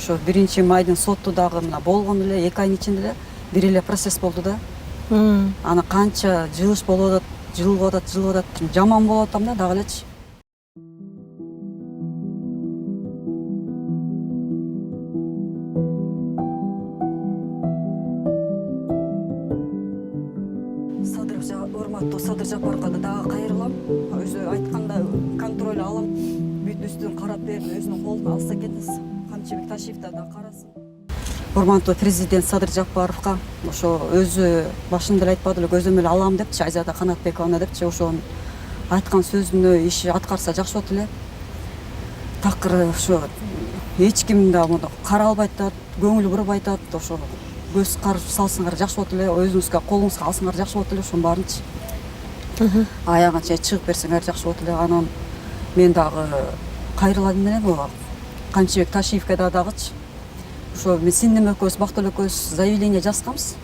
Ошо 1-майдын соту дагы мына болгон эле 2 айдын ичинде эле бир эле процесс болду да. Аны канча жылыш болуп атат, жаман болуп атам да дагы элечи. Урматтуу Садыр Жапаровго дагы кайрылам. Өзү айтканда контроль алам. Бүт үстүн карап берип өзүнүн колуна алса экенбиз. Канчыбек Ташиев да карасын. Урматтуу президент Садыр Жапаровго ошо өзү башында эле айтпадыбы, көзөмөл эле алам депчи, Айзада Канатбековна депчи, ошонун айткан сөзүнө иши аткарса жакшы болот эле. Такыр ошо эч ким да муну каралбай атат, көңүл бурбай атат, ошо көз карап салсыңар жакшы болот эле, өзүңүзгө колуңузга алсаңар жакшы болот эле, ошонун баарынчы. Аягына чейин чыгып берсеңер жакшы болот эле. Анан мен дагы кайрылам менен Канчыбек Ташиевке дагычы. Ошо мен сиңдим экөөбүз, Бактылуу экөөбүз заявление жазганбыз.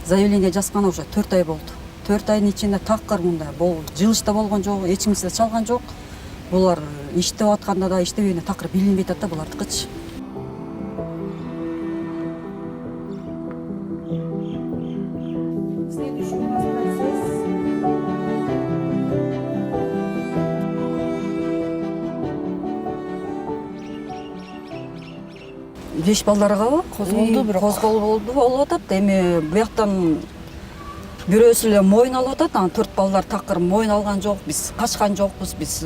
Заявление жазганы уже 4 ай болду. 4 айдын ичинде такыр мындай жылыш да болгон жок, эч кимсе да чалган жок. Булар иштеп атканда да иштебегенде такыр билинбей атат да булардыкычы. Беш балдарга козголду, бирок козголду болуп атат. Эми буяктан бирөөсү эле моюн алып атат, анан 4 балдар такыр моюн алган жок, биз качкан жокпуз, биз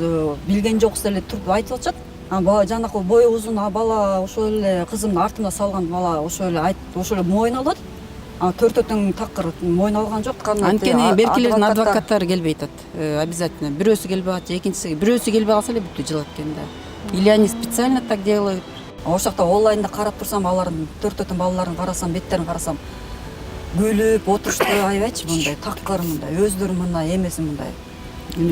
билген жокпуз эле туруп айтып атышат. Анан жанакы бою узун бала, ошол эле кызымдын артында салган бала ошол эле моюн алып атат. Анан 4 тең такыр моюн алган жок. Анткени беркилердин адвокаттары келбей атат. Обязательно бирөөсү келбей атат, экинчиси бирөөсү келбей калса эле бүттү жылап экен да. Или они специально так делают. Ошол жакта онлайнда карап турсам, алардын 4 тең балаларын карасам, беттерин карасам, күлүп отурушту аябайчы мындай такыр мындай өздөрү мындай эмесин мындай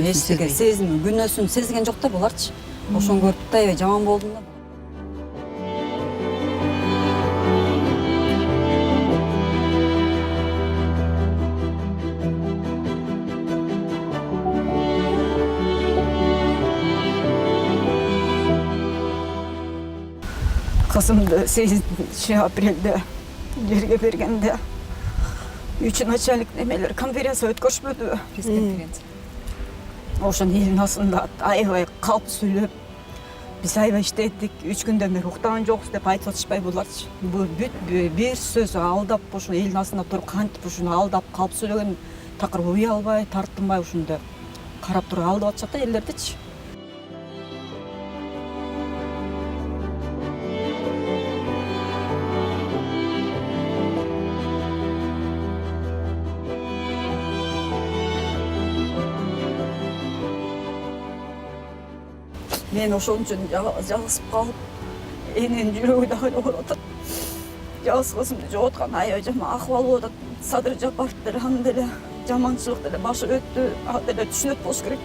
эчтеке сезим, күнөөсүн сезген жок да буларчы. Ошону көрүп да аябай жаман болдум да. Кызымды 8 апрелде жерге бергенде 3 начальник немелер конференция өткөрүшпөдүбү? Конференция. Ошонун элдин астында аябай калп сүйлөп, биз аябай иштедик, 3 күндөн бери уктаган жокпуз деп айтып атышпайбы буларчы? Бул бүт бир сөз алдап, ошо элдин астында туруп кантип ушуну алдап калп сүйлөгөн такыр уялбай, тартынбай ушунду карап туруп алдап атышат да элдердичи. Мен ошон үчүн жалгызып калып, эненин жүрөгү дагы ооруп атат. Жалгыз кызымды жоготкан аябай жаман акыбал болуп атат. Садыр Жапаров деле аны деле жаманчылык деле башы өттү, ал деле түшүнөт болуш керек.